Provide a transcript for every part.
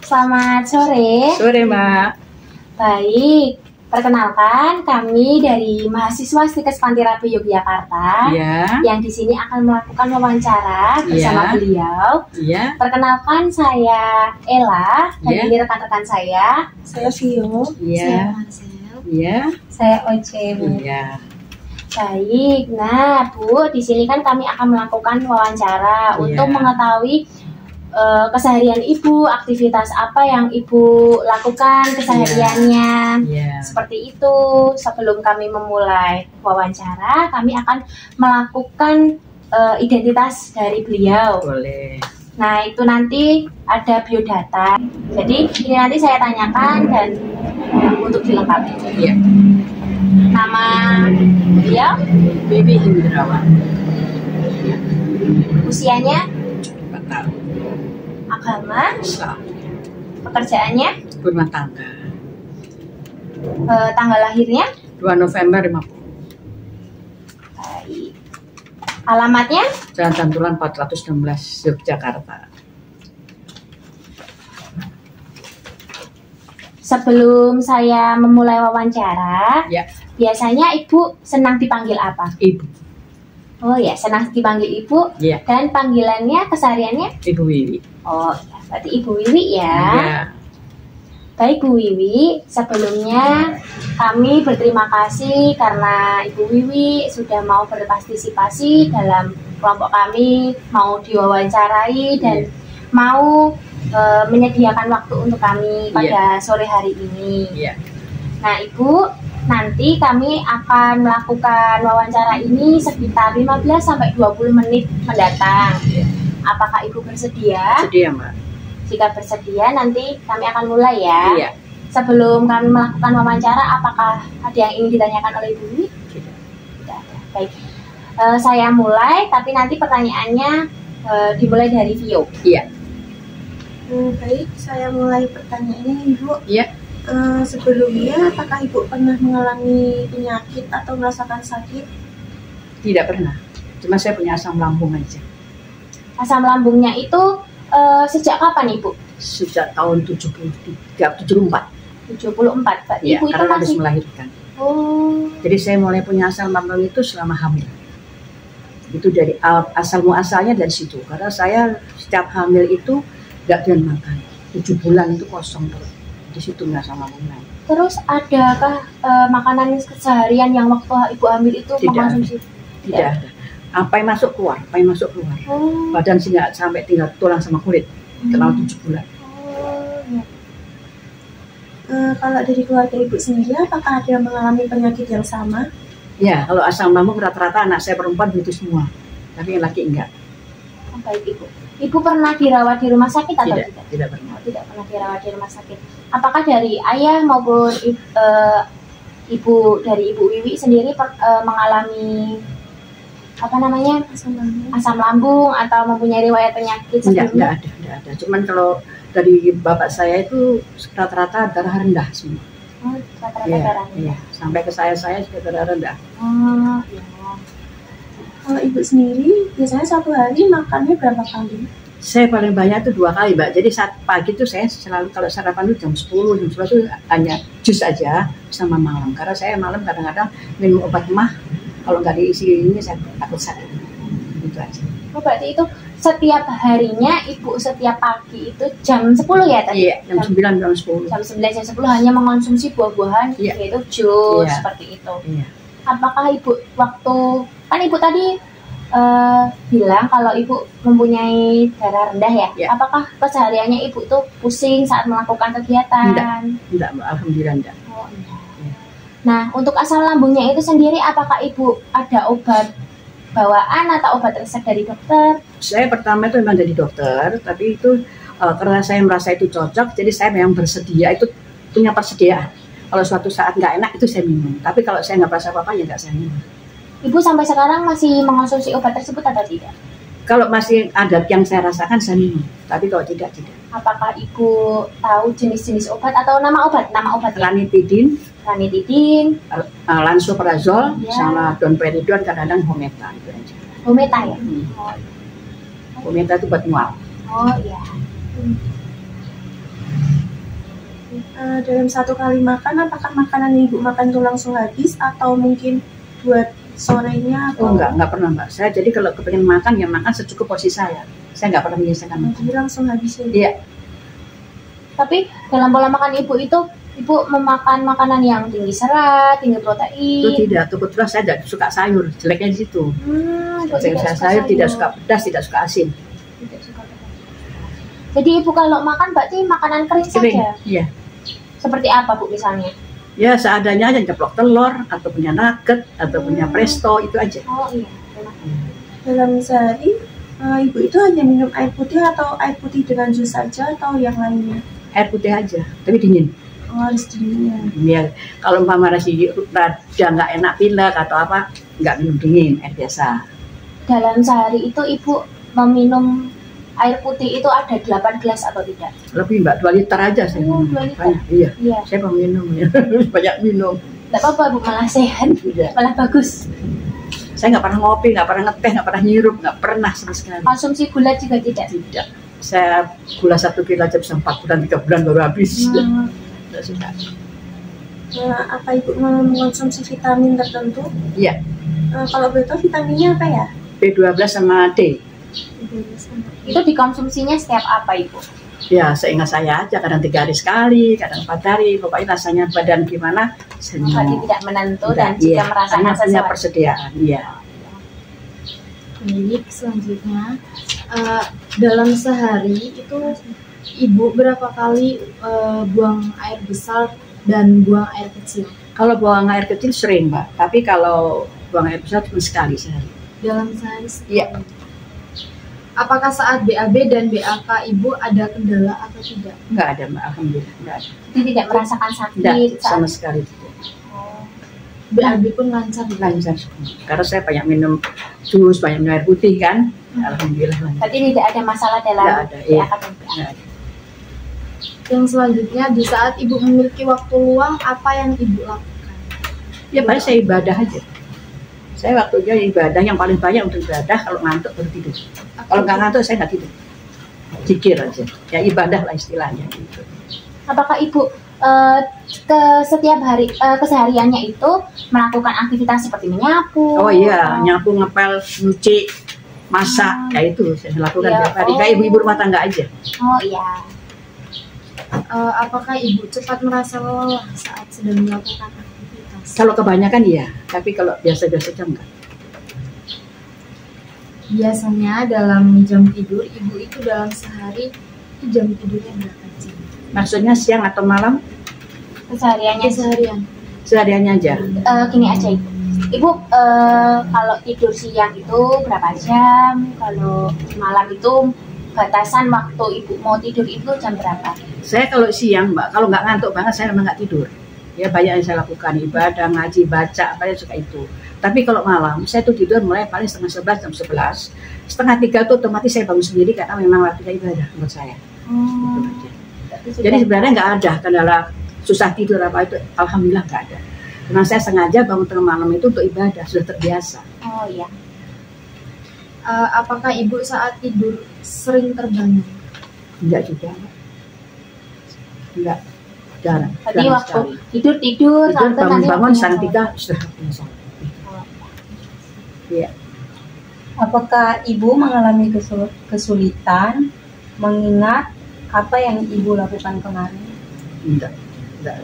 Selamat sore. Sore, Mbak. Baik, perkenalkan kami dari mahasiswa Stikes Pantirapi Yogyakarta yang di sini akan melakukan wawancara bersama beliau. Perkenalkan, saya Ella dan ini rekan-rekan saya. Saya Vio. Saya Marcel. Saya Oce. Baik, nah Bu, di sini kan kami akan melakukan wawancara untuk mengetahui keseharian Ibu, aktivitas apa yang Ibu lakukan kesehariannya, seperti itu. Sebelum kami memulai wawancara, kami akan melakukan identitas dari beliau. Boleh. Nah, itu nanti ada biodata. Jadi ini nanti saya tanyakan dan untuk dilengkapi. Nama beliau? Bibi Indrawan. Usianya? 4 tahun. Agama? Islam. Pekerjaannya? Rumah tangga. Tanggal lahirnya? 2 November 50. Baik. Alamatnya? Jalan Tantulan 416 Yogyakarta. Sebelum saya memulai wawancara, biasanya Ibu senang dipanggil apa? Ibu. Oh ya, senang dipanggil Ibu. Dan panggilannya, kesehariannya? Ibu Wiwi. Oh, berarti Ibu Wiwi ya. Baik Bu Wiwi, sebelumnya kami berterima kasih karena Ibu Wiwi sudah mau berpartisipasi dalam kelompok kami, mau diwawancarai dan mau menyediakan waktu untuk kami pada sore hari ini. Nah Ibu, nanti kami akan melakukan wawancara ini sekitar 15-20 menit mendatang. Apakah Ibu bersedia? Sedia, Mbak. Jika bersedia, nanti kami akan mulai ya. Sebelum kami melakukan wawancara, apakah ada yang ingin ditanyakan oleh Ibu Wiwi? Tidak ada. Baik. Saya mulai, tapi nanti pertanyaannya dimulai dari Vio. Baik, saya mulai pertanyaannya, Ibu. Sebelumnya, apakah Ibu pernah mengalami penyakit atau merasakan sakit? Tidak pernah. Cuma saya punya asam lambung aja. Asam lambungnya itu sejak kapan Ibu? Sejak tahun 74. 74, Pak. Ibu itu karena masih habis melahirkan. Oh. Jadi saya mulai punya asam lambung itu selama hamil. Itu dari asal muasalnya dari situ. Karena saya setiap hamil itu nggak doyan makan. 7 bulan itu kosong terus. Di situ nggak sama lambung. Terus adakah makanan keseharian yang waktu Ibu hamil itu mengkonsumsi? Tidak ada. Apa yang masuk keluar, badan sih nggak sampai tinggal tulang sama kulit. Terlalu 7 bulan. Kalau dari keluarga Ibu sendiri, apakah ada yang mengalami penyakit yang sama? Ya, kalau asam lambung rata-rata anak saya perempuan begitu semua, tapi yang laki enggak. Baik Ibu. Ibu pernah dirawat di rumah sakit atau tidak? Tidak pernah. Tidak pernah dirawat di rumah sakit. Apakah dari ayah maupun Ibu Wiwi sendiri mengalami asam lambung atau mempunyai riwayat penyakit sebelumnya? Enggak ada. Cuman kalau dari bapak saya itu rata-rata darah rendah semua. Rata-rata darah rendah. Sampai ke saya juga darah rendah. Kalau Ibu sendiri biasanya satu hari makannya berapa kali? Saya paling banyak itu 2 kali, Mbak. Jadi saat pagi itu saya selalu kalau sarapan itu jam 10, jam 11 itu hanya jus aja sama malam. Karena saya malam kadang-kadang minum obat mah. Kalau nggak diisi ini saya takut sakit. Gitu aja. Berarti itu setiap harinya Ibu setiap pagi itu jam 10 ya tadi? Iya, jam 9, jam 10. Jam 9, jam 10 hanya mengonsumsi buah-buahan, yaitu jus seperti itu. Apakah Ibu kan Ibu tadi bilang kalau Ibu mempunyai darah rendah ya? Apakah kesehariannya Ibu tuh pusing saat melakukan kegiatan? Enggak, Mbak. Alhamdulillah enggak. Oh, enggak. Nah, untuk asam lambungnya itu sendiri, apakah Ibu ada obat bawaan atau obat resep dari dokter? Saya pertama itu memang dari dokter, tapi itu karena saya merasa itu cocok, jadi saya memang bersedia, itu punya persediaan. Kalau suatu saat nggak enak itu saya minum, tapi kalau saya nggak merasa apa-apa ya nggak saya minum. Ibu sampai sekarang masih mengonsumsi obat tersebut atau tidak? Kalau masih ada yang saya rasakan saya minum, tapi kalau tidak. Apakah Ibu tahu jenis-jenis obat atau nama obat? Ranitidin, lansoprazol, sama domperidone, kadang-kadang Hometa itu aja. Hometa ya? Hometa itu buat mual. Oh iya. dalam satu kali makan, apakah makanan yang ibu makan itu langsung habis atau mungkin buat sorenya? Atau... Oh enggak pernah mbak. Saya jadi kalau kepengen makan ya makan secukup porsi saya. Saya nggak pernah menyisakan makan. Jadi langsung habis ya? Iya. Tapi dalam pola makan ibu itu, ibu memakan makanan yang tinggi serat, tinggi protein? Itu tidak, kebetulan saya tidak suka sayur, jeleknya di situ. Saya sayur tidak suka pedas, tidak suka asin. Tidak suka pedas. Jadi ibu kalau makan berarti makanan kering saja? Iya. Seperti apa bu misalnya? Ya seadanya aja, ceplok telur, atau punya nugget, atau punya presto, itu aja. Oh iya. Dalam sehari, ibu itu hanya minum air putih atau air putih dengan jus saja atau yang lainnya? Air putih aja, tapi dingin. Oh, harus dingin. Ya, kalau umpama rada nggak enak pilek atau apa, nggak minum dingin, air biasa. Dalam sehari itu ibu meminum air putih itu ada 8 gelas atau tidak? Lebih mbak, 2 liter aja saya minum. 2 liter? Banyak, iya. Iya. Saya peminum ya, banyak minum. Nggak apa-apa bu, malah sehat, malah bagus. Saya nggak pernah ngopi, nggak pernah ngeteh, nggak pernah nyirup, nggak pernah sama sekali. Konsumsi gula juga tidak? Tidak. Saya gula 1 kilo aja bisa 4 bulan, 3 bulan baru habis. Nggak suka. Apa ibu mengonsumsi vitamin tertentu? Iya. Kalau begitu vitaminnya apa ya? B12 sama D. Itu dikonsumsinya setiap apa ibu? Ya seingat saya aja, kadang 3 hari sekali, kadang 4 hari. Pokoknya rasanya badan gimana, Berarti tidak menentu dan iya. jika merasakan punya sesuatu. persediaan. Iya. Baik, selanjutnya dalam sehari itu ibu berapa kali buang air besar dan buang air kecil? Kalau buang air kecil sering mbak, tapi kalau buang air besar cuma sekali sehari. Dalam sehari? Iya. Apakah saat BAB dan BAK ibu ada kendala atau tidak? Nggak ada mbak, alhamdulillah nggak ada. Jadi tidak merasakan sakit? Tidak, sama sekali tidak. BAB pun lancar? Lancar semua. Karena saya banyak minum jus, banyak minum air putih kan. Alhamdulillah lancar. Berarti tidak ada masalah dalam Nggak ada, iya. BAK dan BAK? Nggak ada. Yang selanjutnya, di saat ibu memiliki waktu luang, apa yang ibu lakukan? Ya paling saya ibadah aja. Saya waktunya ibadah, yang paling banyak untuk ibadah, kalau ngantuk baru tidur. Kalau nggak ngantuk saya nggak tidur. Zikir aja. Ya ibadah lah istilahnya gitu. Apakah ibu setiap hari kesehariannya itu melakukan aktivitas seperti menyapu? Oh iya, nyapu, ngepel, nyuci, masak, ya itu saya lakukan Iya, tiap hari. Kayak ibu-ibu rumah tangga aja. Oh iya. Apakah ibu cepat merasa lelah saat sedang melakukan aktivitas? Kalau kebanyakan iya, tapi kalau biasa-biasa aja enggak. Biasanya dalam jam tidur, ibu itu dalam sehari itu jam tidurnya berapa jam? Maksudnya siang atau malam? Kesehariannya Seharian. Sehariannya aja. Gini aja ibu. Ibu kalau tidur siang itu berapa jam? Kalau malam itu batasan waktu ibu mau tidur itu jam berapa? Saya kalau siang mbak, kalau nggak ngantuk banget saya memang nggak tidur. Ya banyak yang saya lakukan, ibadah, ngaji, baca, apa yang suka itu. Tapi kalau malam, saya tuh tidur mulai paling setengah 11, jam 11. Setengah 3 tuh otomatis saya bangun sendiri karena memang waktunya ibadah menurut saya. Jadi sebenarnya nggak ada kendala susah tidur apa itu, alhamdulillah nggak ada. Karena saya sengaja bangun tengah malam itu untuk ibadah, sudah terbiasa. Oh iya. Apakah ibu saat tidur sering terbangun? Enggak juga. Enggak. Jarang. Tadi Jarang waktu sekali. tidur Tidur bangun-bangun setengah 3 sudah biasa. Iya. Apakah ibu mengalami kesulitan mengingat apa yang ibu lakukan kemarin? Enggak ada.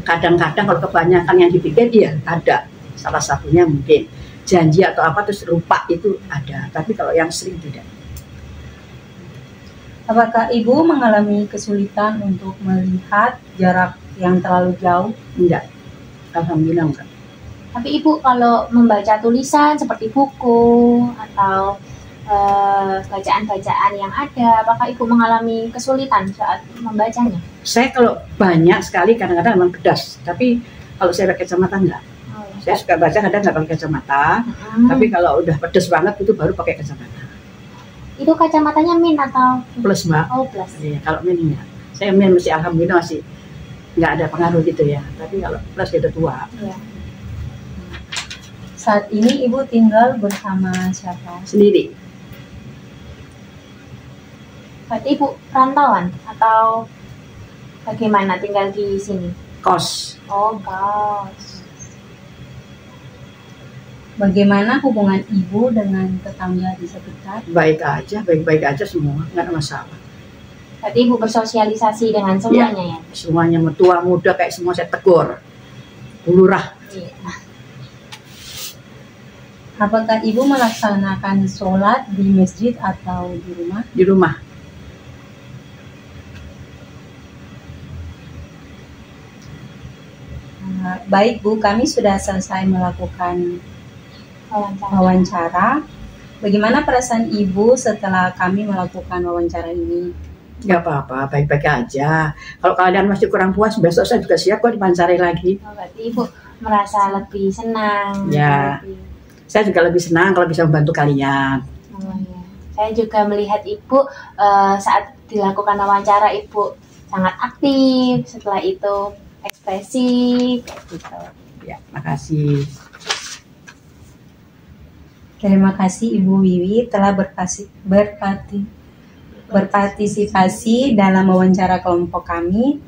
Kadang-kadang kalau kebanyakan yang dipikir iya ada. Salah satunya mungkin janji atau apa terus lupa itu ada. Tapi kalau yang sering tidak. Apakah ibu mengalami kesulitan untuk melihat jarak yang terlalu jauh? Enggak. Alhamdulillah enggak. Tapi ibu kalau membaca tulisan seperti buku atau bacaan-bacaan yang ada, apakah ibu mengalami kesulitan saat membacanya? Saya kalau banyak sekali kadang-kadang memang pedas, tapi kalau saya pakai kacamata enggak. Saya suka baca kadang nggak pakai kacamata, tapi kalau udah pedas banget itu baru pakai kacamata. Itu kacamatanya min atau Plus mbak. Oh plus. Iya, kalau min enggak. Saya min masih alhamdulillah masih nggak ada pengaruh gitu ya. Tapi kalau plus dia udah tua. Iya. Saat ini ibu tinggal bersama siapa? Sendiri. Berarti ibu rantauan atau Bagaimana tinggal di sini? Kos. Oh, kos. Bagaimana hubungan ibu dengan tetangga di sekitar? Baik-baik aja semua, nggak ada masalah. Berarti ibu bersosialisasi dengan semuanya ya? Semuanya tua muda kayak semua saya tegur. Lurah. Iya. Apakah ibu melaksanakan sholat di masjid atau di rumah? Di rumah. Baik Bu, kami sudah selesai melakukan wawancara. Bagaimana perasaan ibu setelah kami melakukan wawancara ini? Gak apa-apa, baik-baik aja. Kalau kalian masih kurang puas, besok saya juga siap kok diwawancarai lagi. Oh, berarti ibu merasa lebih senang. Ya. Saya juga lebih senang kalau bisa membantu kalian. Oh, ya. Saya juga melihat ibu saat dilakukan wawancara, ibu sangat aktif. Setelah itu ekspresif. Gitu. Ya, makasih. Terima kasih Ibu Wiwi telah berpartisipasi dalam wawancara kelompok kami.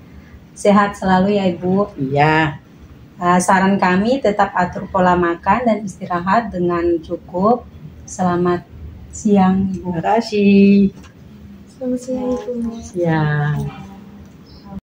Sehat selalu ya Ibu. Iya. Saran kami tetap atur pola makan dan istirahat dengan cukup. Selamat siang Ibu. Terima kasih. Selamat siang Ibu. Siang.